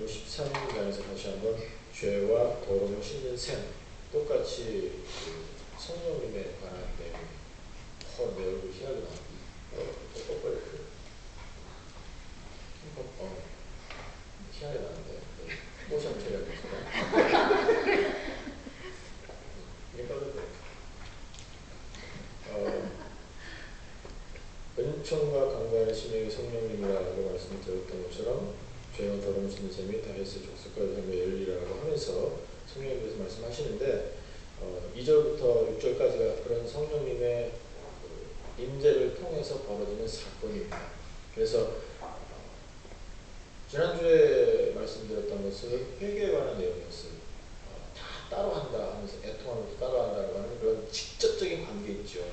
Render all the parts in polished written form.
오늘 13장에서 다시 한번 죄와 더러움을 씻는 셈, 똑같이 그 성령님에 관한 내용이 내 얼굴 희한하게 나와. 똑똑거려. 희한하게 나는데 뽀샵체라고 해서 이게 빠져도 돼. 은총과 강구하는 심령이 성령님이라고 말씀드렸던 것처럼 죄와 더러움 씻는 셈이 다윗의 족속과 삶의 열리라고 하면서 성령님에 대해서 말씀하시는데 2절부터 6절까지가 그런 성령님의 임재를 통해서 벌어지는 사건입니다. 그래서 지난주에 말씀드렸던 것은 회개에 관한 내용이었어요. 다 따로 한다 하면서 애통하는 것도 따로 한다고 하는 그런 직접적인 관계 있죠.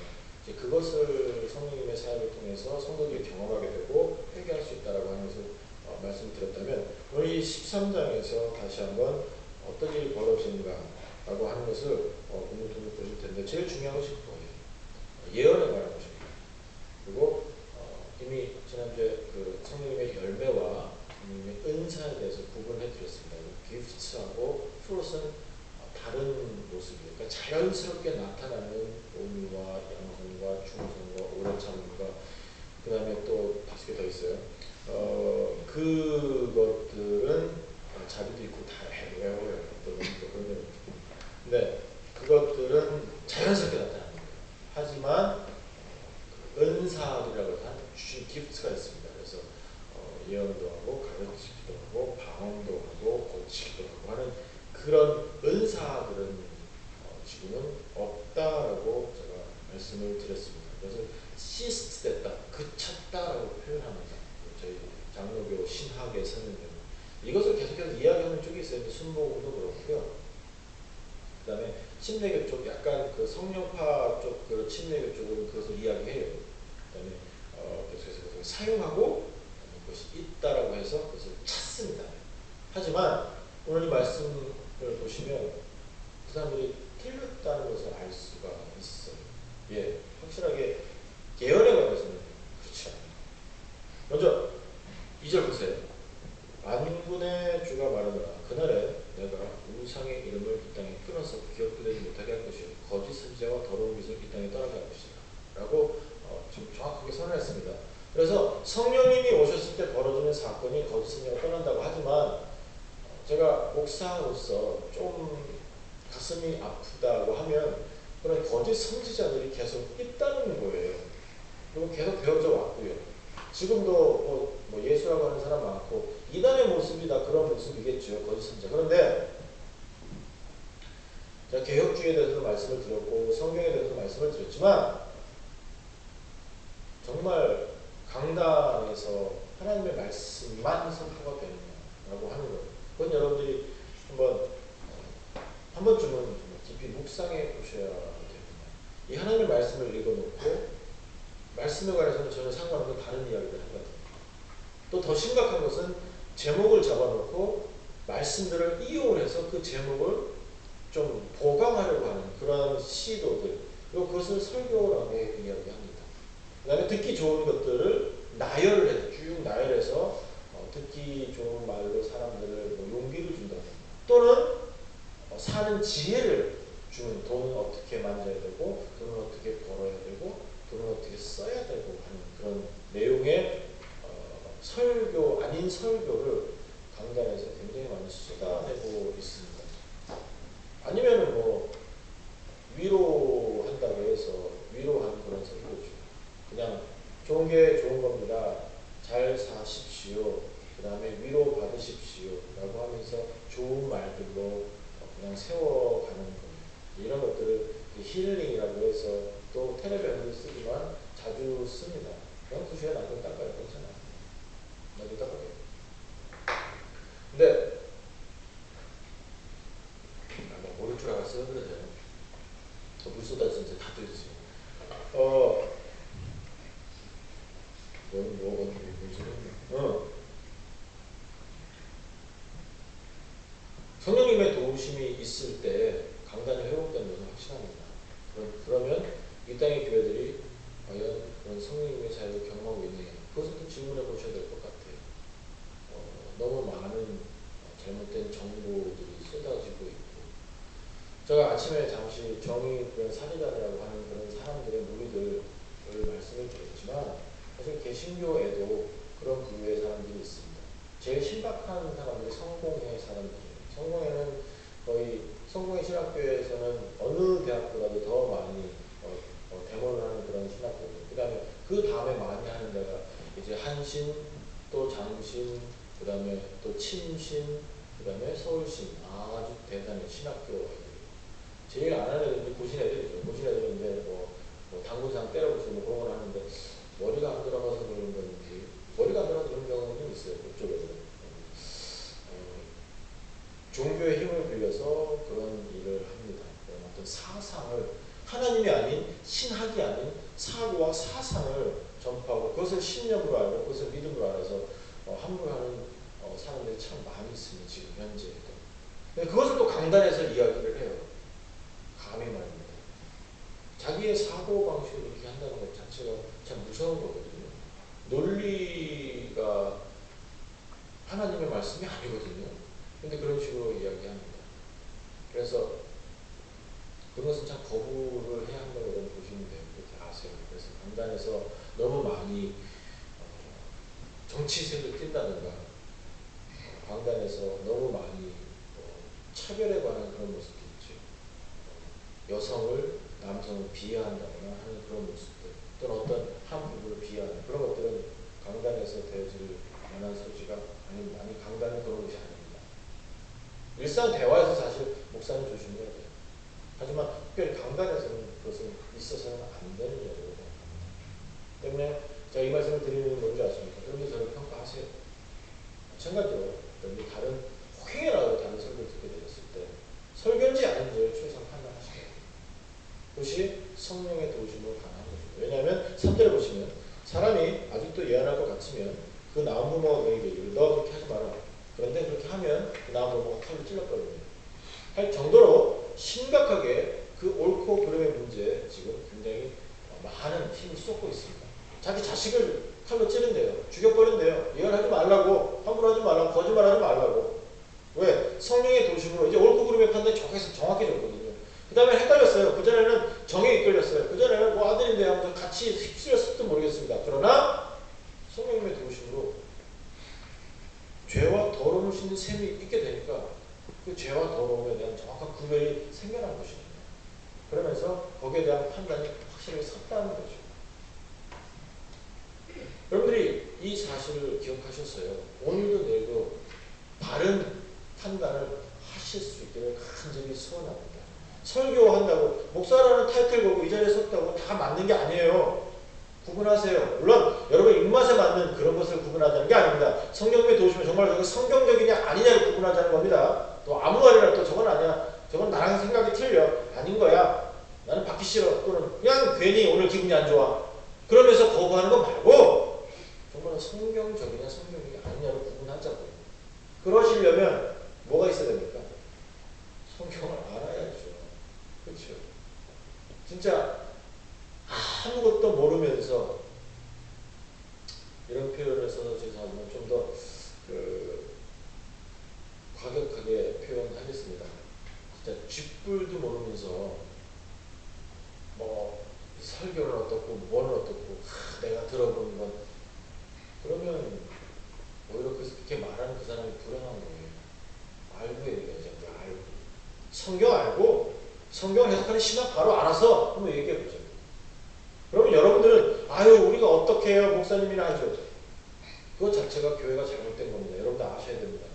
그것을 성령님의 사역을 통해서 성도들이 경험하게 되고 회개할 수 있다라고 하면서 말씀을 드렸다면 오늘 이 13장에서 다시 한번 어떤 일이 벌어지는가라고 하는 것을 공부 도움을 보실 텐데 제일 중요한 것이 그거예요. 예언에 관한 것입니다. 그리고 이미 지난주에 그 성령님의 열매와 성령님의 은사에 대해서 구분해 드렸습니다. 기프트하고 프롯은 다른 모습이에요. 그러니까 자연스럽게 나타나는 온유와 양성과 충성과 오래 참음과 그 다음에 또 5개 더 있어요. 그것들은 자비도 있고 다 외워요. 또 그런 게 근데 그것들은 자연스럽게 나타나는 거예요. 하지만 은사들이라고 하는 주신 기프트가 있습니다. 그래서 예언도 하고 가르치기도 하고 방언도 하고 고치기도 하고 하는 그런 은사들은 지금은 없다라고 제가 말씀을 드렸습니다. 그래서 시스트 됐다, 그쳤다라고 표현합니다. 저희 장로교 신학의 설명대로 이것을 계속해서 이야기하는 쪽이 있어요. 순복음도 그렇고요. 그 다음에 침례교 쪽, 약간 그 성령파 쪽, 그 침례교 쪽은 그것을 이야기해요. 그 다음에 계속해서 그것을 사용하고 그것이 있다라고 해서 그것을 찾습니다. 하지만 오늘 이 말씀을 보시면 그 사람들이 틀렸다는 것을 알 수가 있어요. 예, 확실하게 예언에 관해서는 그렇지 않아요. 먼저 2절 보세요. 만군의 주가 말하노라. 그날에 내가 우상의 이름을 이 땅에 끊어서 기억도 되지 못하게 할 것이요 거짓 선지자와 더러운 빛을 이 땅에 떠나게 할 것이다 라고 지금 정확하게 선언했습니다. 그래서 성령님이 오셨을 때 벌어지는 사건이 거짓 선지자가 떠난다고 하지만 제가 목사로서 좀 가슴이 아프다고 하면 그런 거짓 선지자들이 계속 있다는 거예요. 그리고 계속 되어져 왔고요. 지금도 뭐 예수라고 하는 사람 많고 이단의 모습이 다 그런 모습이겠죠. 거짓 선지자. 그런데 제가 개혁주의에 대해서 말씀을 드렸고 성경에 대해서 말씀을 드렸지만 정말 강단에서 하나님의 말씀만 선포가 되느냐라고 하는 거예요. 그건 여러분들이 한 번쯤은 깊이 묵상해 보셔야 됩니다. 이 하나님의 말씀을 읽어놓고 말씀에 관해서는 전혀 상관없는 다른 이야기를 하거든요. 또 더 심각한 것은 제목을 잡아놓고 말씀들을 이용해서 그 제목을 좀 보강하려고 하는 그런 시도들, 그리고 그것을 설교라고 이야기합니다. 그 다음에 듣기 좋은 것들을 나열을 해서 쭉 나열해서 듣기 좋은 말로 사람들을 용기를 준다든가 또는 사는 지혜를 주는, 돈은 어떻게 만져야 되고 돈은 어떻게 벌어야 되고 돈은 어떻게 써야 되고 하는 그런 내용의 설교 아닌 설교를 강단에서 굉장히 많이 쏟아내고 있습니다. 아니면은 뭐 위로한다고 해서 위로하는 그런 설교죠. 그냥 좋은 게 좋은 겁니다. 잘 사십시오. 그 다음에 위로 받으십시오. 라고 하면서 좋은 말들로 그냥 세워가는 거예요. 이런 것들을 힐링이라고 해서 또 텔레비전도 쓰지만 자주 씁니다. 그냥 2시간 나도 닦아요. 괜찮아요. 나도 닦아요. 근데 모를 줄 알았어요. 그래서 물 쏟아서 이제 다 들으세요. 성령님의 도우심이 있을 때 강단이 회복되는 것은 확실합니다. 그러면 이 땅의 교회들이 과연 그런 성령님의 사역을 경험하고 있느냐, 그것을 또 질문해 보셔야 될 것 같아요. 너무 많은 잘못된 정보들이 쏟아지고 있고, 제가 아침에 잠시 정의 사제단이라고 하는 그런 사람들의 무리들을 말씀을 드렸지만, 사실 개신교에도 그런 부류의 사람들이 있습니다. 제일 신박한 사람들이 성공회 사람들이에요. 성공회는 거의 성공회 신학교에서는 어느 대학보다도 더 많이 대모를 하는 그런 신학교들. 그 다음에 많이 하는 데가 이제 한신, 또 장신, 그 다음에 또 침신, 그 다음에 서울신. 아주 대단한 신학교 애들. 제일 안 하는 애들이 고신 애들이죠. 고신 애들은 이제 뭐 당구상 때려부수고 그런 걸 하는데, 머리가 안 들어가서 그런 건지, 머리가 안 들어가서 그런 경우는 있어요. 그쪽에서는. 종교의 힘을 빌려서 그런 일을 합니다. 어떤 사상을, 하나님이 아닌, 신학이 아닌 사고와 사상을 전파하고, 그것을 신념으로 알고 그것을 믿음으로 알아서 함부로하는 사람들이 참 많이 있습니다. 지금 현재에도. 근데 그것을 또 강단에서 이야기를 해요. 감히 말입니다. 자기의 사고방식을 이렇게 한다는 것 자체가 참 무서운 거거든요. 논리가 하나님의 말씀이 아니거든요. 근데 그런 식으로 이야기합니다. 그래서 그것은 참 거부를 해야 한다고 저는 보시면 돼요. 그렇게 아세요. 그래서 강단에서 너무 많이 정치색을 띈다든가, 강단에서 너무 많이 차별에 관한 그런 모습도 있죠. 여성을, 남성을 비하한다거나 하는 그런 모습들, 또는 어떤 한 부분을 비하하는 그런 것들은 강단에서 되어질 만한 소지가 아닙니다. 아니, 강단은 그런 것이 아닙니다. 일상 대화에서 사실 목사는 조심해야 돼요. 하지만 특별히 강단에서는 그것은 있어서는 안 되는 일이라고 생각합니다. 때문에 제가 이 말씀을 드리는 뭔지 아십니까? 여러분들 저를 평가하세요. 마찬가지로 여러분들 다른 혹행이라도 다른 설교를 듣게 되었을 때 설교인지 아닌지를 최소한 판단하시게 돼요. 그것이 성령의 도우심으로 가능한 것입니다. 왜냐하면 3절에 보시면 사람이 아직도 예언할 것 같으면 그 나온 부모가 그에게 이르기를 너 그렇게 하지 마라. 그런데 그렇게 하면 그 나온 부모가 털을 찔러버립니다. 할 정도로 심각하게 그 옳고 그름의 문제에 지금 굉장히 많은 힘을 쏟고 있습니다. 자기 자식을 칼로 찌른대요. 죽여버린대요. 예언하지 말라고, 함부로 하지 말라고, 거짓말하지 말라고. 왜? 성령의 도심으로 이제 옳고 그름의 판단이 정확해졌거든요. 그 다음에 헷갈렸어요. 그전에는 정에 이끌렸어요. 그전에는 뭐 아들인데 하면서 같이 휩쓸렸을지도 모르겠습니다. 그러나 성령의 도심으로 죄와 더러움을 씻는 셈이 있게 되니까 그 죄와 더러움에 대한 정확한 구별이 생겨난 것입니다. 그러면서 거기에 대한 판단이 확실하게 섰다는 거죠. 여러분들이 이 사실을 기억하셨어요. 오늘도 내일도 바른 판단을 하실 수 있기를 간절히 소원합니다. 설교한다고 목사라는 타이틀 걸고 이 자리에 섰다고 다 맞는 게 아니에요. 구분하세요. 물론 여러분 입맛에 맞는 그런 것을 구분하자는 게 아닙니다. 성경에 도우시면 정말 저게 성경적이냐 아니냐를 구분하자는 겁니다. 또 아무 말이나 또 저건 아니야. 저건 나랑 생각이 틀려. 아닌 거야. 나는 받기 싫어. 또는 그냥 괜히 오늘 기분이 안 좋아. 그러면서 거부하는 거 말고 정말 성경적이냐 성경적이 아니냐를 구분하자고요. 그러시려면 뭐가 있어야 됩니까? 성경을 알아야죠. 그렇죠? 진짜 아무것도 모르면서, 이런 표현을 써서 죄송하지만 좀 더 과격하게 표현하겠습니다. 진짜 쥐뿔도 모르면서 뭐 설교는 어떻고 뭐는 어떻고 내가 들어보는 건, 그러면 오히려 그렇게 말하는 그 사람이 불행한 거예요. 알고 얘기하죠. 알고. 성경 알고 성경을 해석하는 신학 바로 알아서 한번 얘기해 보죠. 그러면 여러분들은 아유 우리가 어떻게 해요 목사님이나 하죠. 그것 자체가 교회가 잘못된 겁니다. 여러분들 아셔야 됩니다.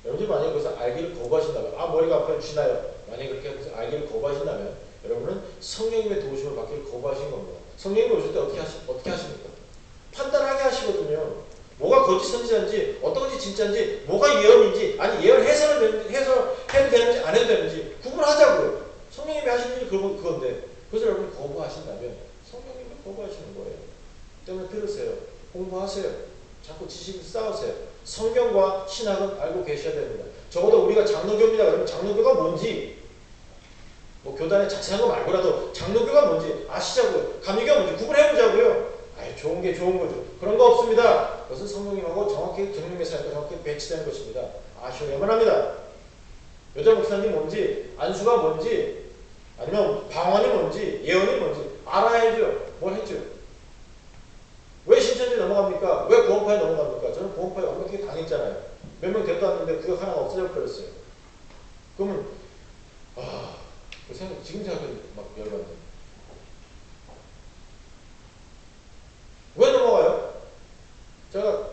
여러분들 만약에 그것을 알기를 거부하신다면, 아 머리가 아파요 쥐나요, 만약에 그렇게 해서 알기를 거부하신다면 여러분은 성령님의 도우심을 받기를 거부하신 겁니다. 성령님이 오실 때 어떻게 하십니까? 판단하게 하시거든요. 뭐가 거짓 선지자인지, 어떤 것이 진짜인지, 뭐가 예언인지, 아니 예언 해도 되는지 안 해도 되는지 구분하자고요. 성령님이 하신 일이 그건데 그것을 여러분이 거부하신다면 성령님이 거부하시는 거예요. 때문에 들으세요. 공부하세요. 자꾸 지식을 쌓으세요. 성경과 신학은 알고 계셔야 됩니다. 적어도 우리가 장로교입니다. 그러면 장로교가 뭔지, 뭐 교단의 자세한 거 말고라도 장로교가 뭔지 아시자고요. 감리교가 뭔지 구분해보자고요. 아이 좋은 게 좋은 거죠. 그런 거 없습니다. 그것은 성령님하고 정확히 정령의 사역과 정확히 배치되는 것입니다. 아셔야만 합니다. 여자 목사님 뭔지, 안수가 뭔지, 아니면 방언이 뭔지, 예언이 뭔지 알아야죠. 뭘 했죠? 왜 신천지 넘어갑니까? 왜 구원파에 넘어갑니까? 저는 구원파에 완벽히 당했잖아요. 몇 명 데리고 왔는데 구역 하나가 없어져 버렸어요. 그러면 그 생각, 지금 생각해도 막 열받네. 왜 넘어가요? 제가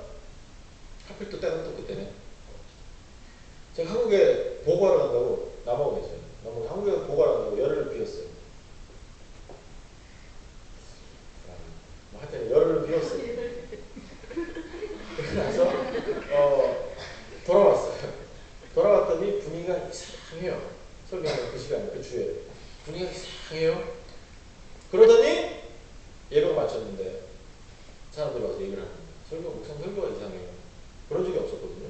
하필 또 때가 또 그때네. 제가 한국에 보고하러 간다고 남아오고 있어요. 한국에 보고하러 간다고 열흘을 비웠어요. 뭐 하여튼 열흘을 비웠어요. 그래서 돌아왔어요. 돌아왔더니 분위기가 이상해요. 설교하는 그 시간에, 그 주에 분위기가 이상해요. 그러더니 예배가 마쳤는데 사람들이 와서 얘기를 하는 거예요. 목사님 설교가 이상해요. 그런 적이 없었거든요.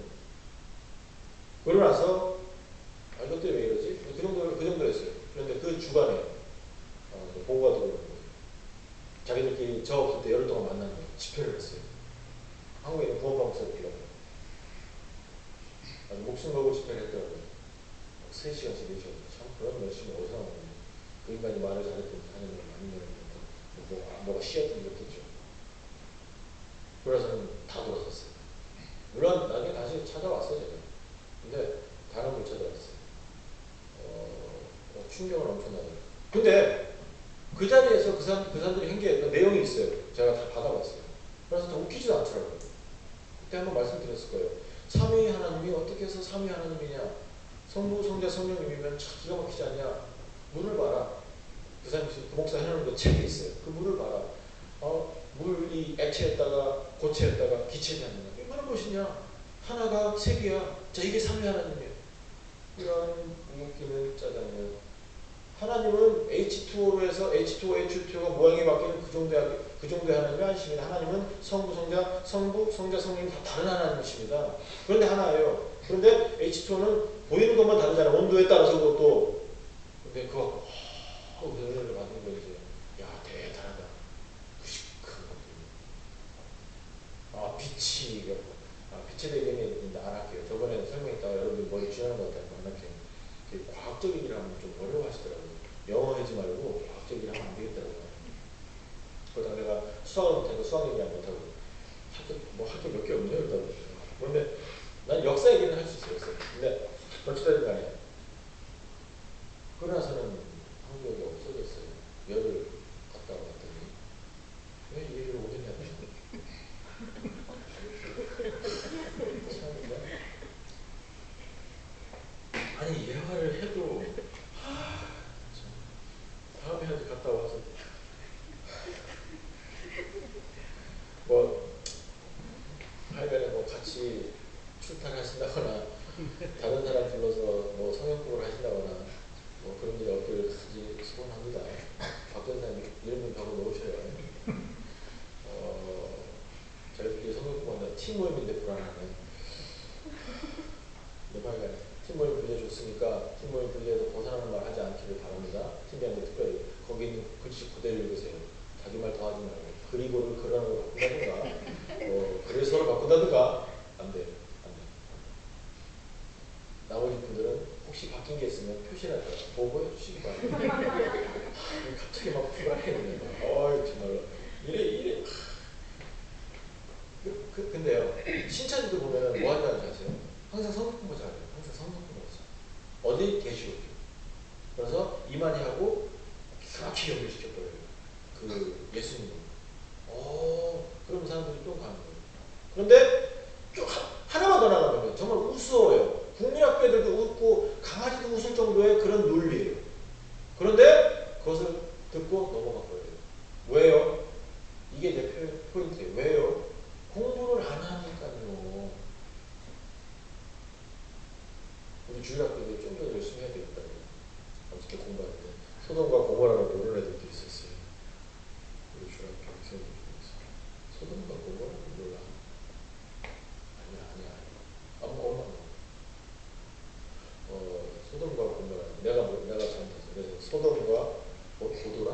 그러고 나서 이것들이 왜 이러지? 그 정도였어요. 그런데 그 주간에 보고가 들어오는 거예요. 자기들끼리 저 없을 때 열흘 동안 만나는 거예요. 집회를 했어요. 한국에 있는 구원파 목사들이라고. 아주 목숨 걸고 집회를 했더라고요. 3시간씩 4시간. 참 그런 열심히 어디서 나오는 거예요. 그 인간이 말을 잘했더니 하느님을 많이 열었는데 뭐가 씨앗이 이렇겠죠. 그래서는 다 돌아섰어요. 물론 나중에 다시 찾아왔어요. 제가. 근데 다른 걸 찾아왔어요. 충격은 엄청나더라고요. 근데 그 자리에서 그 사람들이 한 게 내용이 있어요. 제가 다 받아봤어요. 그래서 더 웃기지도 않더라고요. 그때 한번 말씀드렸을 거예요. 삼위 하나님이 어떻게 해서 삼위 하나님이냐? 성부, 성자, 성령님이면 참 기가 막히지 않냐? 물을 봐라. 그 목사 해놓은 거 책이 있어요. 그 물을 봐라. 물이 액체였다가 고체였다가 기체지 않느냐? 이게 무슨 것이냐? 하나가 색이야. 자, 이게 삼위 하나님이에요. 이런 웃기는 짜장면. 하나님은 H2O로 해서 H2O, H2O가 모양이 바뀌는 그 정도의 하나님이 아니십니다. 하나님은 성부, 성자, 성령 다 다른 하나님이십니다. 그런데 하나예요. 그런데 H2O는 보이는 것만 다르잖아요. 온도에 따라서 그것도. 근데 그거 은혜를 받는 거 이제 야 대단하다. 빛에 대해 얘기는 안 할게요. 저번에 설명했다가 여러분들 머리 쥐어놓은 것 같아요. 안 할게요. 과학적인 일 하면 좀 어려워하시더라고요. 영어 하지 말고 과학적인 일 하면 안 되겠더라고요. 그러다가 내가 수학을 못하니까 수학 얘기 안 못하고 학교 몇 개 없네요. 일단. 그런데 난 역사 얘기는 할 수 있어요. 근데 어찌됐든 간에 그러나서는 한국이 없어졌어요. 열을 갔다 왔더니 왜 이 얘기를 오겠냐. 아니 예화를 해도 다음에 한테 갔다 와서 하여간에 같이 출탄하신다거나 다른 사람 불러서 성역복을 하신다거나 그런 일이 없기를 간절히 소원합니다. 박 전사님 이름을 바로 놓으셔요. 저희들끼리 성역복한다 팀 모임인데 불안하네. 하여간에 팀 모임 빌려줬으니까 팀 모임 빌려서 벗어나는 말 하지 않기를 바랍니다. 팀장님 특별히 거기 있는 글씨 그대로 읽으세요. 자기 말 더 하지 말고 그리고를 그러는 바꾼다든가 글을 서로 바꾼다든가 안 돼요. 나머지 분들은 혹시 바뀐 게 있으면 표시라도 보고해 주시기 바랍니다. 갑자기 막 불안해지네요. 정말로 이래. 근데요 신천지도 보면 뭐 한다는 줄 아세요? 항상 성경 공부 잘해요. 항상 성경 공부 잘해요. 어디 계시오죠. 그래서 이만희 하고 기가 막히게 연결시켜버려요. 그 예수님을. 그러면 사람들이 또 가는 거예요. 그런데 쭉 하나만 더 나가면 정말 우스워요. 국민학교 애들도 웃고 강아지도 웃을 정도의 그런 논리예요. 그런데 그것을 듣고 넘어가 버려요. 왜요? 이게 내 포인트예요. 왜요? 공부를 안 하니까요. 우리 주일학교도 좀 더 열심히 해야 되겠다고. 어저께 공부할 때 소돔과 고모라로 노는 애들도 있었어요. 우리 주일학교 학생들 중에서 소돔과 고모라를 몰라. 아니야. 엄마. 소돔과 고모라. 내가 잘못했어. 그래서 소돔과 고도라.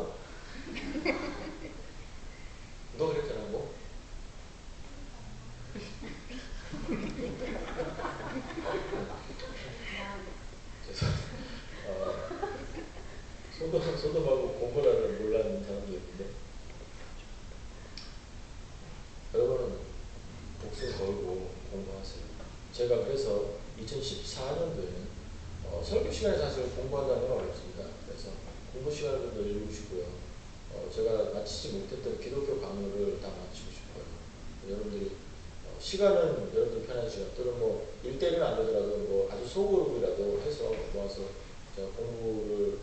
너 그랬잖아 뭐. 제가 그래서 2014년도에는 설교 시간에 사실 공부한다는 건 어렵습니다. 그래서 공부 시간을 좀 늘리시고요. 제가 마치지 못했던 기독교 강의를 다 마치고 싶어요. 여러분들이 시간은 여러분들 편한 시간 또는 뭐 1대1은 안 되더라도 뭐 아주 소그룹이라도 해서 모아서 제가 공부를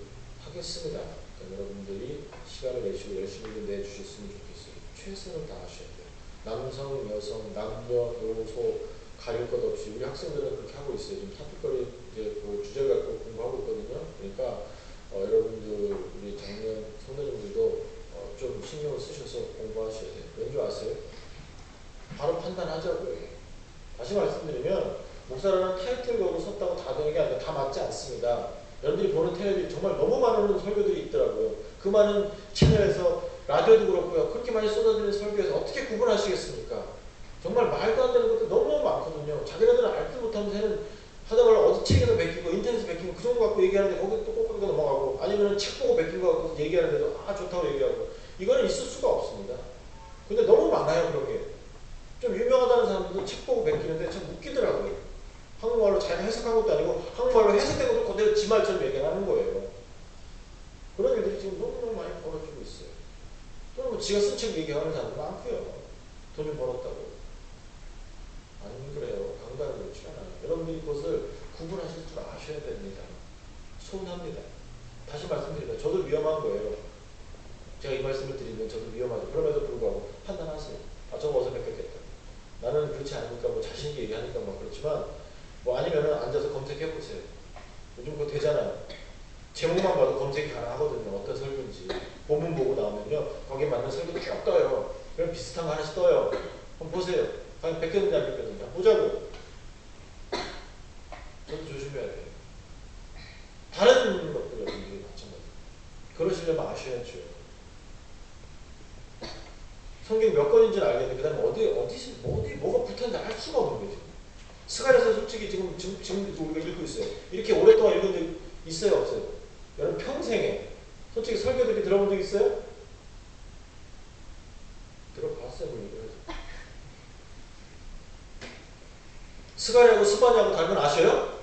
하겠습니다. 그러니까 여러분들이 시간을 내시고 열심히 내주셨으면 좋겠어요. 최선을 다하셔야 돼요. 남성, 여성, 남녀, 노소 가릴 것 없이 우리 학생들은 그렇게 하고 있어요. 지금 토픽거리 이제 그 주제를 갖고 공부하고 있거든요. 그러니까 여러분들 우리 작년 성도님들도 좀 신경을 쓰셔서 공부하셔야 돼요. 왠지 아세요? 바로 판단하자고요. 다시 말씀드리면 목사라는 타이틀 걸고 섰다고 다 되는 게 아니라 다 맞지 않습니다. 여러분들이 보는 텔레비전 정말 너무 많은 설교들이 있더라고요. 그 많은 채널에서 라디오도 그렇고요. 그렇게 많이 쏟아지는 설교에서 어떻게 구분하시겠습니까? 정말 말도 안 되는 것도 너무너무 많거든요. 자기네들은 알지 못하면서 하다 말로 어디 책에서 베끼고 인터넷에서 베끼고 그 정도 갖고 얘기하는데 거기 또 꼭 넘어가고 아니면 책 보고 베낀 거 갖고 얘기하는데도 좋다고 얘기하고 이거는 있을 수가 없습니다. 근데 너무 많아요 그런 게. 좀 유명하다는 사람들도 책 보고 베끼는데 참 웃기더라고요. 한국말로 잘 해석한 것도 아니고 한국말로 해석된 것도 그대로 지 말처럼 얘기하는 거예요. 그런 일들이 지금 너무너무 많이 벌어지고 있어요. 또는 뭐 지가 쓴 책 얘기하는 사람도 많고요. 돈을 벌었다고. 안 그래요. 강단을 그렇지 않아요. 여러분들이 그것을 구분하실 줄 아셔야 됩니다. 소원합니다. 다시 말씀드립니다. 저도 위험한 거예요. 제가 이 말씀을 드리면 저도 위험하죠. 그럼에도 불구하고 판단하세요. 저거 어디서 뵙겠다. 나는 그렇지 않으니까 뭐 자신있게 얘기하니까 뭐 그렇지만 뭐 아니면은 앉아서 검색해보세요. 요즘 그거 되잖아요. 제목만 봐도 검색이 가능하거든요. 어떤 설교인지. 본문 보고 나오면요. 거기에 맞는 설교도 쭉 떠요. 그럼 비슷한 거 하나씩 떠요. 한번 보세요. 과연 베꼈는지 안 베꼈는지 보자고. 저도 조심해야 돼요. 다른 것들 여러분들이 마찬가지. 그러시려면 아셔야죠. 성경 몇 권인지는 알겠는데 그 다음에 뭐가 붙었는지 알 수가 없는 거죠. 스가랴서 솔직히 지금 우리가 읽고 있어요. 이렇게 오랫동안 읽은 적 있어요 없어요? 여러분 평생에 솔직히 설교들이 들어본 적 있어요? 들어봤어요 뭐 이거. 스가랴하고 스바냐하고 다른 건 아셔요?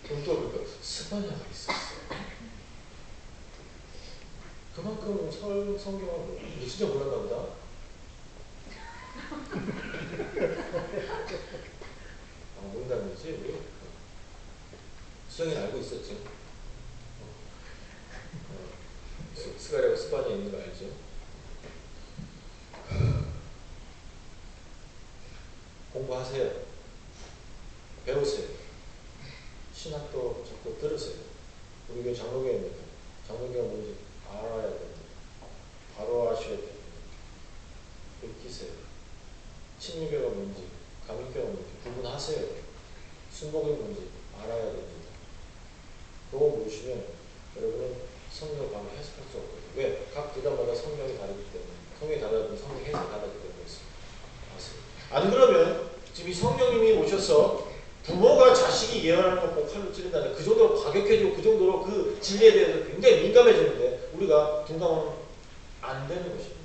그럼 또 그러니까 스바냐가 있었어요. 그만큼 성경은 진짜 몰랐나 보다. 농담이지 우리 수정이는 알고 있었지. 스가랴하고 스바냐 있는 거 알죠? 공부하세요. 배우세요. 신학도 자꾸 들으세요. 우리 교회 장로교회입니다. 장로교가 뭔지 알아야 됩니다. 바로 아셔야 됩니다. 익히세요. 친유교가 뭔지, 감인교가 뭔지 구분하세요. 순복이 뭔지 알아야 됩니다. 그거 모르시면 여러분은 성경을 바로 해석할 수 없거든요. 왜? 각 기도마다 성경이 다르기 때문에. 성경이 다르다 보면 성경 해석이 다르기 때문에 아세요. 안 그러면 지금 이 성령님이 오셔서 부모가 자식이 예언하는 거 꼭 칼로 찌른다는 그 정도로 과격해지고 그 정도로 그 진리에 대해서 굉장히 민감해지는데 우리가 둔감하면 안 되는 것입니다.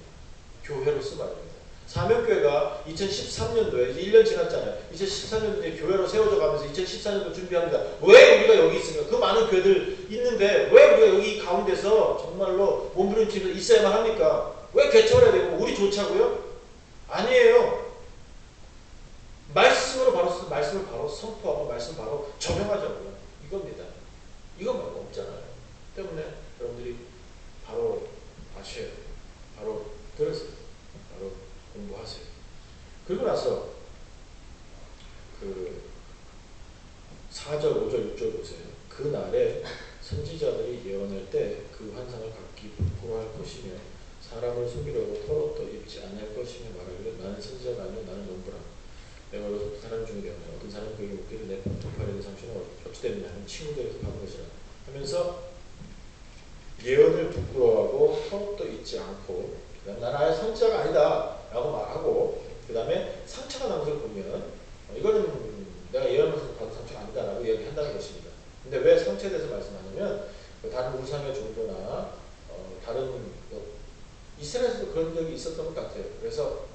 교회로서 말입니다. 사명교회가 2013년도에 이제 1년 지났잖아요. 2013년도에 교회로 세워져 가면서 2014년도 준비합니다. 왜 우리가 여기 있습니까? 그 많은 교회들 있는데 왜 우리가 여기 가운데서 정말로 몸부림치면서 있어야만 합니까? 왜 개척을 해야 되고 우리 좋자고요? 아니에요. 말씀을 바로 선포하고 말씀 바로 적용하자고요. 이겁니다. 이건 말고 없잖아요. 때문에 여러분들이 바로 아셔야 돼요. 바로 들으세요. 바로 공부하세요. 그리고 나서 그 4절, 5절, 6절 보세요. 그 날에 선지자들이 예언할 때 그 환상을 각기 부끄러워할 것이며 사람을 숨기려고 털옷도 입지 않을 것이며 말하기를 나는 선지자가 아니요 나는 농부라. 내가 어려서 사람 중에 되었냐. 어떤 사람은 그에게 묻기를 내 두 팔에 상처는 어찌 됐냐 하면 친구들에게 받은 것이라 하면서 예언을 부끄러워하고 털옷도 입지 않고 그 다음에 나는 아예 선지자가 아니다 라고 말하고 그 다음에 상처가 난 것을 보면 이거는 내가 예언을 받은 상처가 아니다 라고 얘기한다는 것입니다. 근데 왜 상처에 대해서 말씀하냐면 다른 우상의 종교나 다른 이스라엘에서도 그런 적이 있었던 것 같아요. 그래서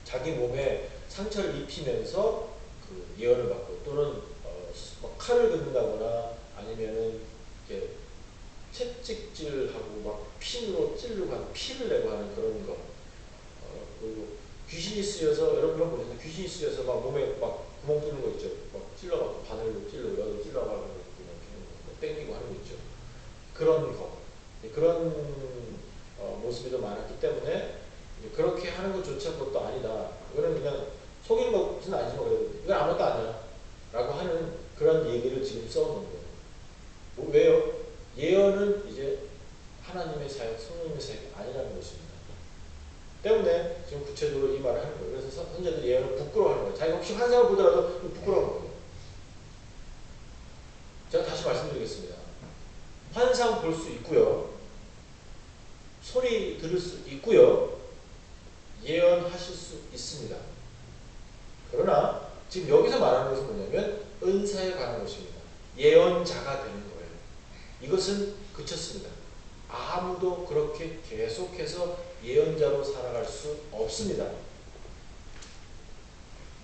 자기 몸에 상처를 입히면서 그 예언을 받고 또는 막 칼을 긋는다거나 아니면은 이렇게 채찍질하고 막 핀으로 찌르고 한 피를 내고 하는 그런 거. 그리고 귀신이 쓰여서 여러분 그런 거 보셨나요? 귀신이 쓰여서 막 몸에 막 구멍 뚫는 거 있죠. 막 찔러가고 바늘로 찔러고 여기 찔러가고 뭐 땡기고 하는 거 있죠. 그런 거. 그런 모습이 더 많았기 때문에 그렇게 하는 것조차 그것도 아니다. 이거는 그냥 속이는 것은 아니지만 그래도 이건 아무것도 아니야. 라고 하는 그런 얘기를 지금 써놓은 거예요. 왜요? 예언은 이제 하나님의 사역, 성령님의 사역이 아니라는 것입니다. 때문에 지금 구체적으로 이 말을 하는 거예요. 그래서 선자들 예언을 부끄러워하는 거예요. 자기가 혹시 환상을 보더라도 부끄러워하는 거예요. 제가 다시 말씀드리겠습니다. 환상 볼 수 있고요. 소리 들을 수 있고요. 예언하실 수 있습니다. 그러나 지금 여기서 말하는 것은 뭐냐면 은사에 관한 것입니다. 예언자가 되는 거예요. 이것은 그쳤습니다. 아무도 그렇게 계속해서 예언자로 살아갈 수 없습니다.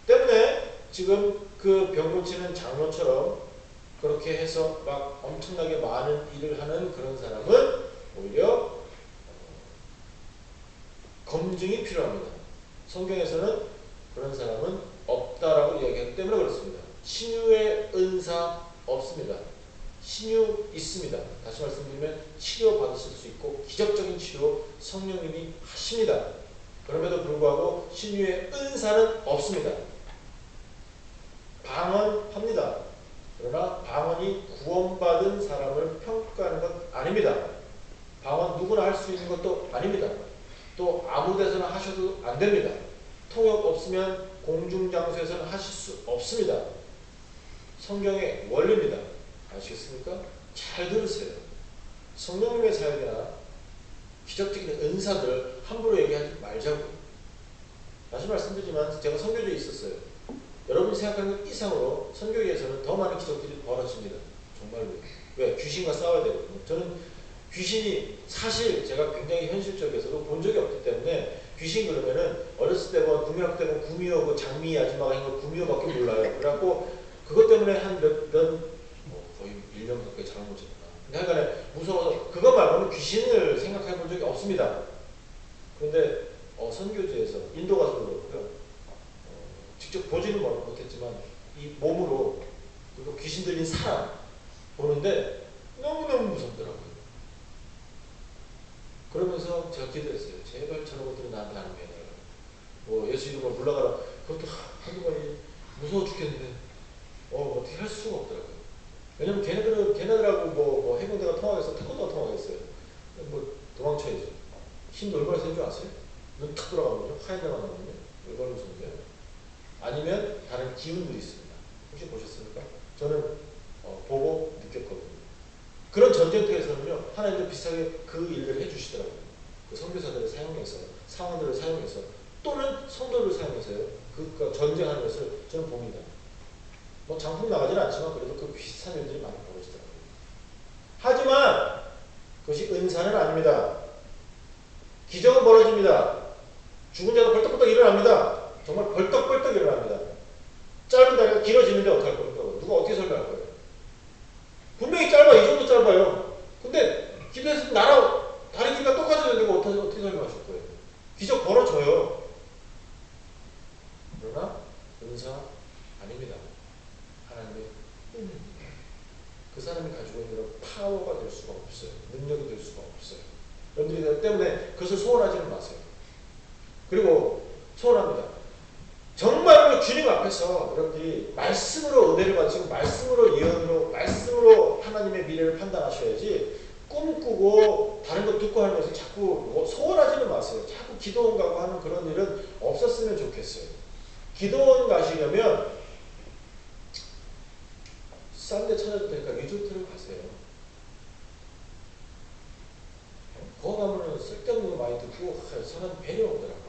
때문에 지금 그 병 고치는 장로처럼 그렇게 해서 막 엄청나게 많은 일을 하는 그런 사람은 오히려 검증이 필요합니다. 성경에서는 그런 사람은 없다라고 이야기하기 때문에 그렇습니다. 신유의 은사 없습니다. 신유 있습니다. 다시 말씀드리면 치료 받으실 수 있고 기적적인 치료 성령님이 하십니다. 그럼에도 불구하고 신유의 은사는 없습니다. 방언합니다. 그러나 방언이 구원받은 사람을 평가하는 것 아닙니다. 방언 누구나 할 수 있는 것도 아닙니다. 또 아무 데서나 하셔도 안 됩니다. 통역 없으면 공중장소에서는 하실 수 없습니다. 성경의 원리입니다. 아시겠습니까? 잘 들으세요. 성령님의 사역이나 기적적인 은사들 함부로 얘기하지 말자고. 다시 말씀드리지만 제가 선교지에 있었어요. 여러분이 생각하는 것 이상으로 선교회에서는 더 많은 기적들이 벌어집니다. 정말로. 왜? 귀신과 싸워야 되거든요. 저는 귀신이 사실 제가 굉장히 현실적에서도 본 적이 없기 때문에 귀신 그러면은 어렸을 때 뭐 구미학 때 뭐 구미호 그 장미 아줌마가 있는 거 구미호밖에 몰라요. 그래갖고 그것 때문에 한 거의 1년 가까이 잠을 못 잤구나. 근데 하여간에 무서워서 그거 말고는 귀신을 생각해 본 적이 없습니다. 그런데 선교지에서 인도 가서 그렇고요. 직접 보지는 못했지만 이 몸으로 그리고 귀신 들린 사람 보는데 너무너무 무섭더라고요. 그러면서 제가 기도했어요. 제발 저런 것들은 나한테 안 오게 해달라고. 뭐 예수 이름으로 물러가라. 그것도 한두 번이 무서워 죽겠는데 어떻게 할 수가 없더라고요. 왜냐면 걔네들하고 뭐 해병대가 통하겠어, 특공대가 통하겠어요. 뭐 도망쳐야죠. 힘도 얼마나 센 줄 아세요? 눈 탁 돌아가면요, 하얀 데가 나거든요. 얼마나 무서운데요? 아니면 다른 기운들이 있습니다. 혹시 보셨습니까? 저는 보고 느꼈거든요. 그런 전쟁터에서는요, 하나님도 비슷하게 그 일들을 해주시더라고요. 그 선교사들을 사용해서, 상원들을 사용해서, 또는 성도를 사용해서요, 그 전쟁하는 것을 저는 봅니다. 뭐 장풍 나가지는 않지만 그래도 그 비슷한 일들이 많이 벌어지더라고요. 하지만 그것이 은사는 아닙니다. 기적은 벌어집니다. 죽은 자가 벌떡벌떡 일어납니다. 정말 벌떡벌떡 일어납니다. 짧은 다리가 길어지는데 어떡할 겁니까? 누가 어떻게 설명할 거예요? 분명히 짧아. 이 정도 짧아요. 근데 기도해서 다리 길이가 똑같아졌는데 어떻게 설명하실 거예요? 기적 벌어져요. 그러나 은사 아닙니다. 하나님의 은혜입니다. 그 사람이 가지고 있는 파워가 될 수가 없어요. 능력이 될 수가 없어요. 여러분들이 때문에 그것을 소원하지는 마세요. 그리고 소원합니다. 정말로 주님 앞에서 여러분들이 말씀으로 은혜를 받으시고 말씀으로 예언으로 말씀으로 하나님의 미래를 판단하셔야지 꿈꾸고 다른 거 듣고 하는 것을 자꾸 소원하지는 마세요. 자꾸 기도원 가고 하는 그런 일은 없었으면 좋겠어요. 기도원 가시려면 싼 데 찾아도 되니까 리조트를 가세요. 거기 가면은 쓸데없는 거 많이 듣고 사람 배려 오더라고요.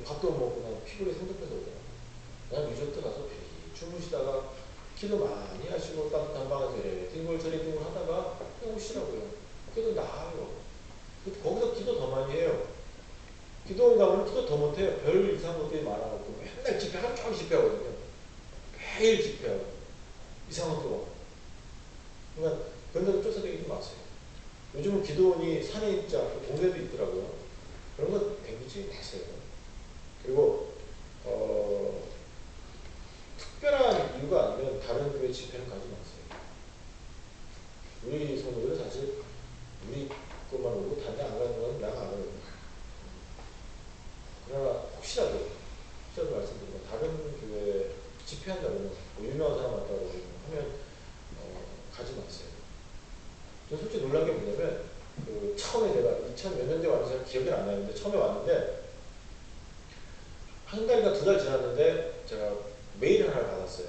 밥도 먹고 난 피곤이 생각해서 오더라고요. 그냥 리조트 가서 주무시다가 기도 많이 하시고 따뜻한 방에서 뒹굴저리 하다가 오시라고요. 그래도 나아요. 거기서 기도 더 많이 해요. 기도원 가면 기도 더 못해요. 별 이상한 것들이 많아갖고 맨날 집회 하루 종일 집회하거든요. 매일 집회하고 이상한 거. 그러니까 그런 데도 쫓아다니지 마세요. 요즘은 기도원이 산에 있지 않고 동네도 있더라고요. 그런 거 댕기지 마세요. 그리고 특별한 이유가 아니면 다른 교회 집회는 가지 마세요. 우리 성도들은 사실 우리 것만 오고 다른 데 안 가는 건 나가 안 가거든요. 그러나 혹시라도 말씀드리면 다른 교회 집회한다고 뭐 유명한 사람 왔다고 하면 가지 마세요. 저 솔직히 놀란 게 뭐냐면 처음에 내가 2000 몇 년대 왔는지 기억이 안 나는데 처음에 왔는데 한 달인가 두 달 지났는데 제가 메일 하나를 받았어요.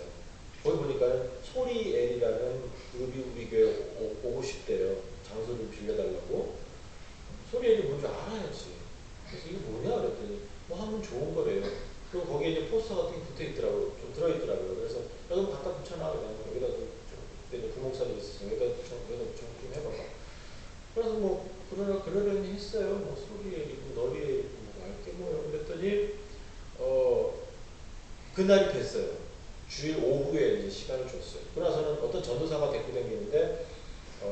거기 보니까 소리엘이라는 그룹이 우리 교회 오고 싶대요. 장소 좀 빌려달라고. 소리엘이 뭔지 알아야지. 그래서 이게 뭐냐 그랬더니 뭐 하면 좋은 거래요. 그리고 거기에 이제 포스터 같은 게 붙어 있더라고요. 좀 들어있더라고요. 그래서 야, 좀 갖다 붙여놔. 그냥 여기다 좀 그때 구멍살이 있었어요. 여기다 좀 해봐봐. 그래서 뭐 그러려니 했어요. 뭐 소리엘이고 너리엘이고 뭐 알게 뭐요. 그랬더니 그날이 됐어요. 주일 오후에 이제 시간을 줬어요. 그러나서는 어떤 전도사가 데리고 다니는데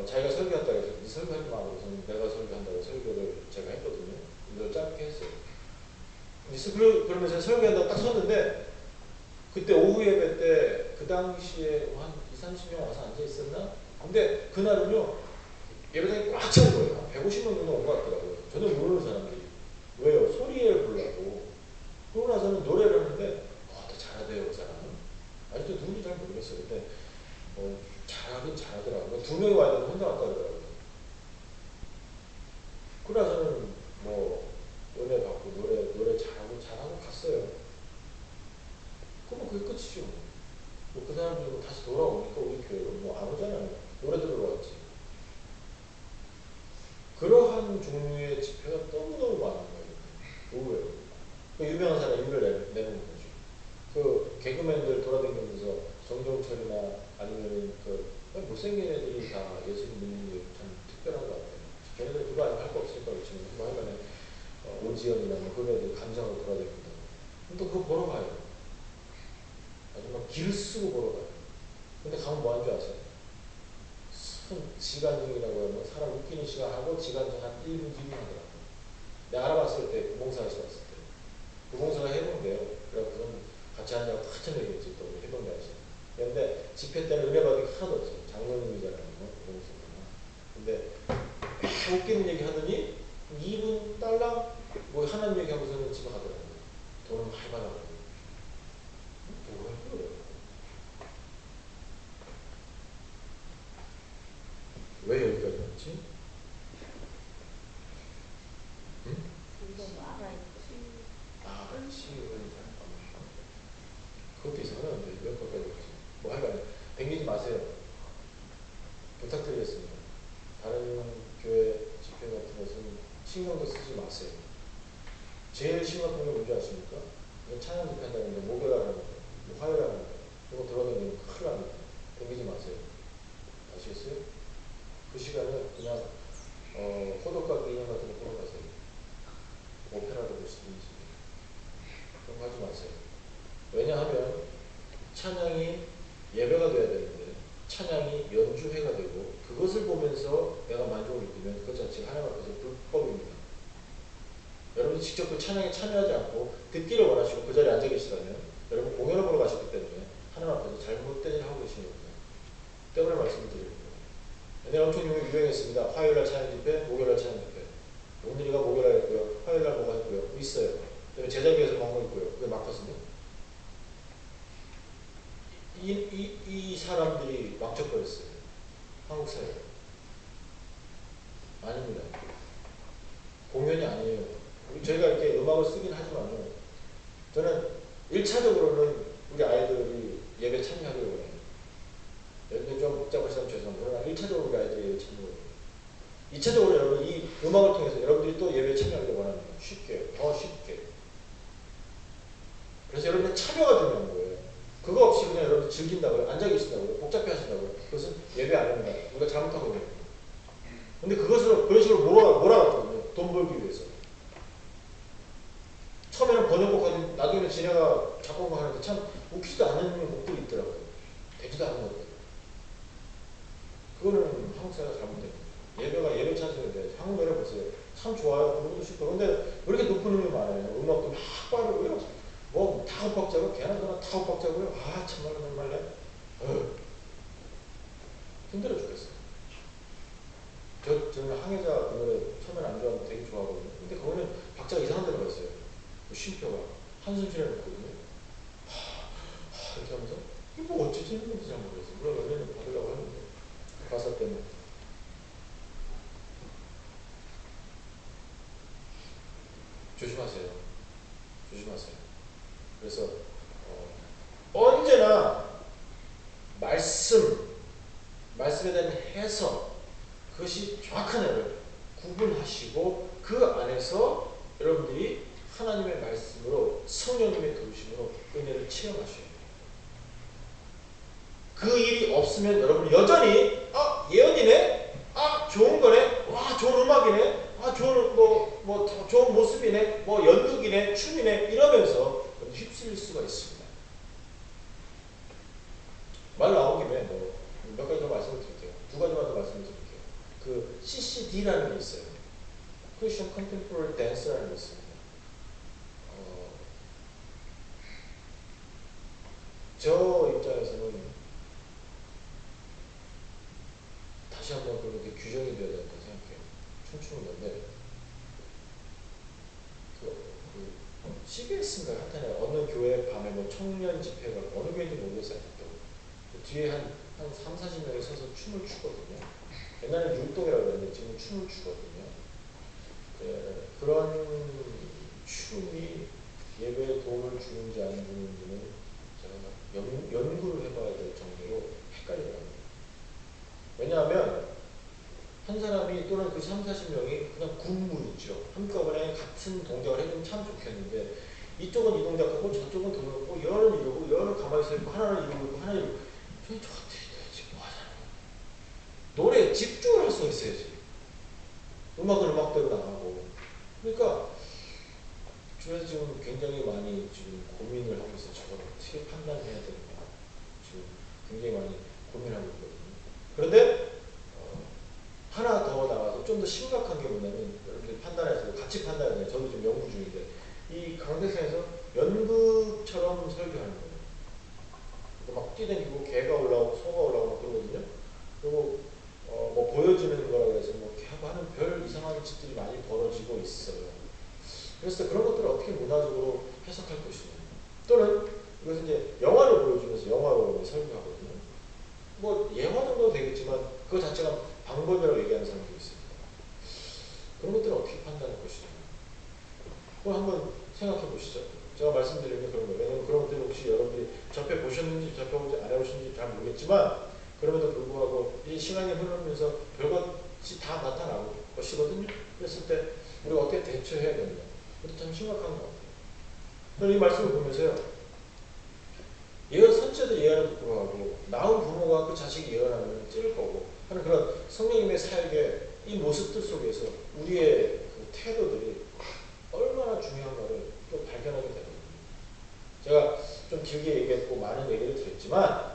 자기가 설교한다고 해서 네 설교하지 마. 그래서 내가 설교한다고 설교를 제가 했거든요. 이걸 짧게 했어요. 그러면서 설교한다고 딱 섰는데 그때 오후 예배 때 그 당시에 한 20, 30명 와서 앉아 있었나? 근데 그날은요 예배당이 꽉 찬 거예요. 한 150명 정도 온 것 같더라고요. 전혀 모르는 사람들이. 왜요? 소리에 불라고. 그러고 나서는 노래를 하는데 더 잘하대요 그 사람은. 아직도 누군지 잘 모르겠어요. 근데 잘하긴 잘하더라고요. 두 명이 와야 되는데 혼자 왔다 그러더라고요. 그러고 나서는 뭐 은혜 받고 노래 잘하고 갔어요. 그러면 그게 끝이죠. 뭐 그 사람들이 뭐 다시 돌아오니까 우리 교회로 뭐 안 오잖아요. 노래 들으러 왔지. 그러한 종류의 집회가 너무너무 많은 거예요. 의외로. 그 유명한 사람 인물 내는 거죠. 그 개그맨들 돌아다니면서 정종철이나 아니면 그 못생긴 애들이 다 예수님 믿는 게 참 특별한 것 같아요. 걔네들 그거 아니면 할 거 없으니까 그렇지만 뭐 하여간에 오지연이나 뭐 그런 애들 감상으로 돌아다닙니다. 또 그거 보러 가요. 아주 막 기를 쓰고 보러 가요. 근데 가면 뭐 하는 줄 아세요? 시간중이라고 하면 사람 웃기는 시간하고 시간중 한 1분, 2분 하더라고요. 내가 알아봤을 때 구봉사에서 봤을 때 구봉사가 해본대요. 그래서 같이 앉아서 한참 얘기했지 또 해본다지. 그런데 집회 때는 은혜 받은 게 하나도 없어요. 장로님이잖아요. 구봉사가. 근데 웃기는 얘기 하더니 2분 딸랑 뭐 하나님 얘기하고서는 집에 가더라고요. 돈은 많이 받아가지고. 뭐예요? 왜 여기까지 왔지? 응? 그것도 이상하는데 왜 거기까지 왔지? 뭐 하여간 댕기지 마세요. 부탁드리겠습니다. 다른 교회 집회 같은 것은 신경도 쓰지 마세요. 제일 심각한 게 뭔지 아십니까? 찬양 집회 한다는데 목요일 하는 거, 뭐 화요일 하는 거, 이거 들어다니면 큰일 납니다. 댕기지 마세요. 아시겠어요? 그 시간은 그냥 호덕가게 인형 같은 거 보러 가세요. 오페라도 보시든지 그런 거 하지 마세요. 왜냐하면 찬양이 예배가 돼야 되는데 찬양이 연주회가 되고 그것을 보면서 내가 만족을 느끼면 그 자체가 하나님 앞에서 불법입니다. 여러분이 직접 그 찬양에 참여하지 않고 듣기를 원하시고 그 자리에 앉아 계시다면 여러분 공연을 보러 가셨기 때문에 하나님 앞에서 잘못된 일을 하고 계신 겁니다. 때문에 말씀을 드리는 거예요. 옛날에 엄청 유행했습니다. 화요일날 찬양 집회, 목요일날 찬양 집회. 오늘이가 목요일날 했고요. 화요일날 뭐가 했고요. 있어요. 그다음에 제자교에서 먹고 있고요. 그게 맞거든요. 이 사람들이 망쳐버렸어요. 한국 사회. 아닙니다. 공연이 아니에요. 저희가 이렇게 음악을 쓰긴 하지만요. 저는 1차적으로는 우리 아이들이 예배 참여하기를 원해요. 여러분들 좀 복잡하시면 죄송합니다. 그러나 1차적으로 우리 아이들이 예배 참여를 원해요. 2차적으로 여러분 이 음악을 통해서 여러분들이 또 예배 참여하기를 원합니다. 쉽게, 더 쉽게. 그래서 여러분의 참여가 중요한 거예요. 그거 없이 그냥 여러분 즐긴다고요? 앉아 계신다고요? 복잡해 하신다고요? 그것은 예배 아닙니다. 우리가 잘못하고 있는 거예요. 근데 그것을 그런 식으로 몰아갔거든요. 돈 벌기 위해서. 처음에는 번역곡 하는 나중에는 지네가 작곡을 하는데 참 웃기지도 않은 곡들이 있더라고요. 성사가 잘못됩니다. 예배가 예배 찬송인데 한국 노래 보세요. 참 좋아요. 부르기도 쉽고. 근데 왜 이렇게 높은 음이 많아요? 음악도 막 빠르고요. 뭐 다국박자고 걔나 저나 다국박자고요. 아 참말로 정말래. 힘들어 죽겠어요. 저는 항해자 그 노래 처음엔 안 좋아하는데 되게 좋아하거든요. 근데 거기는 박자가 이상한 데가 있어요. 그 쉼표가 한숨 쉬려 놓거든요. 이렇게 하면서 이게 뭐 어찌지 했는지 잘 모르겠어요. 물론 원래는 받으려고 하는데 가사 때문에. 조심하세요. 조심하세요. 그래서 언제나 말씀에 대한 해석, 그것이 정확한 애를 구분하시고 그 안에서 여러분들이 하나님의 말씀으로 성령님의 도우심으로 은혜를 체험하셔야 돼요. 그 일이 없으면 여러분 여전히 예언이네, 좋은 거네, 와 좋은 음악이네, 좋은 좋은 모습이네, 뭐 연극이네, 춤이네 이러면서 휩쓸릴 수가 있습니다. 말 나온 김에 몇 가지 더 말씀을 드릴게요. 두 가지만 더 말씀을 드릴게요. 그 CCD라는 게 있어요. Christian Contemporary Dance라는 게 있습니다. 저 입장에서는 다시 한번 그렇게 규정이 되어야 된다고 생각해요. 춤추는 건데 CBS인가 하여튼 어느 교회 밤에 뭐 청년 집회가 어느 교회인지 모르겠어요. 또 뒤에 한 3, 40명이 서서 춤을 추거든요. 옛날에 율동이라고 그랬는데 지금 춤을 추거든요. 그런 춤이 예배에 도움을 주는지 안 주는지는 제가 연구를 해봐야 될 정도로 헷갈리더라고요. 왜냐하면 한 사람이 또는 그 3, 40명이 그냥 군무이죠. 한꺼번에 같은 동작을 해주면 참 좋겠는데 이쪽은 이 동작하고 저쪽은 동작하고 얘는 이러고 얘는 가만히 서 있고 하나는 이러고 있고 하나는 이러고 저한테 지금 뭐 하자는 거야. 노래에 집중을 할 수가 있어야지. 음악은 음악대로 나가고. 그러니까 그래서 지금 굉장히 많이 지금 고민을 하고 있어요. 저걸 어떻게 판단해야 되는가. 지금 굉장히 많이 고민하고 있거든요. 그런데 하나 더 나가서 좀 더 심각한 게 뭐냐면 여러분들이 판단해서 같이 판단해야 돼요. 저도 지금 연구 중인데 이 강대상에서 연극처럼 설교하는 거예요. 막 뛰다니고 개가 올라오고 소가 올라오고 막 그러거든요. 그리고 뭐 보여지는 거라고 해서 뭐 이렇게 하는 별 이상한 짓들이 많이 벌어지고 있어요. 그래서 그런 것들을 어떻게 문화적으로 해석할 것이냐. 또는 이것은 이제 영화를 보여주면서 영화로 설교하거든요. 뭐 예화 정도 되겠지만 그거 자체가 방법이라고 얘기하는 사람도 있습니다. 그런 것들을 어떻게 판단할 것이냐. 그걸 한번 생각해 보시죠. 제가 말씀드리는 게 그런 거예요. 왜냐하면 그런 것들을 혹시 여러분들이 접해보셨는지 접해보지 안 해보셨는지 잘 모르겠지만 그럼에도 불구하고 이 시간이 흐르면서 별것이 다 나타나고 것이거든요. 그랬을 때 우리가 어떻게 대처해야 되느냐. 그것도 참 심각한 것 같아요. 저는 이 말씀을 보면서요. 선지자들 예언을 부끄러워하고 낳은 부모가 그 자식이 예언하면 찔릴 거고 하는 그런 성령님의 사역의 이 모습들 속에서 우리의 그 태도들이 얼마나 중요한가를 또 발견하게 되거든요. 제가 좀 길게 얘기했고 많은 얘기를 드렸지만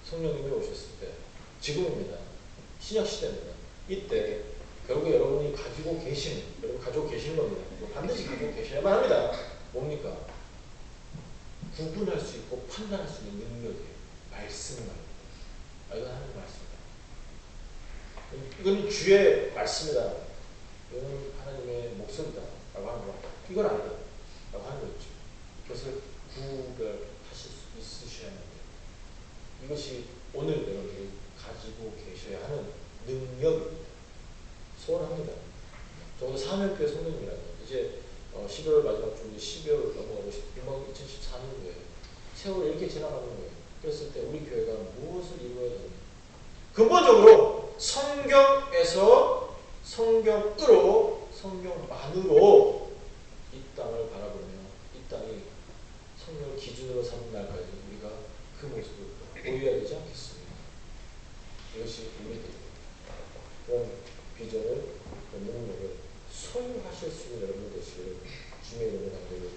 성령님이 오셨을 때 지금입니다. 신약시대입니다. 이때 결국 여러분이 가지고 계신 여러분 가지고 계신 겁니다. 반드시 가지고 계셔야만 합니다. 뭡니까? 구분할 수 있고 판단할 수 있는 능력이에요. 말씀만. 이건 하나님 말씀이다. 이건 주의 말씀이다. 이건 하나님의 목소리다. 라고 하는 거. 이건 아니다. 라고 하는 거 있죠. 그것을 구별하실 수 있으셔야 합니다. 이것이 오늘 여러분들이 가지고 계셔야 하는 능력입니다. 소원합니다. 적어도 사명교회 성도님이라면 이제 11월 마지막 주 이제 12월 넘어가고 금방 2014년도에 세월이 이렇게 지나가는 거예요. 그랬을 때 우리 교회가 무엇을 이루어야 되는가? 근본적으로 성경에서 성경으로 성경만으로 이 땅을 바라보며 이 땅이 성령을 기준으로 삼는 날까지 우리가 그 모습을 보여야 되지 않겠습니까? 이것이 우리들입니다. 그런 비전을, 그런 능력을 소유하실 수 있는 여러분 되시기를 주님의 이름으로 간절히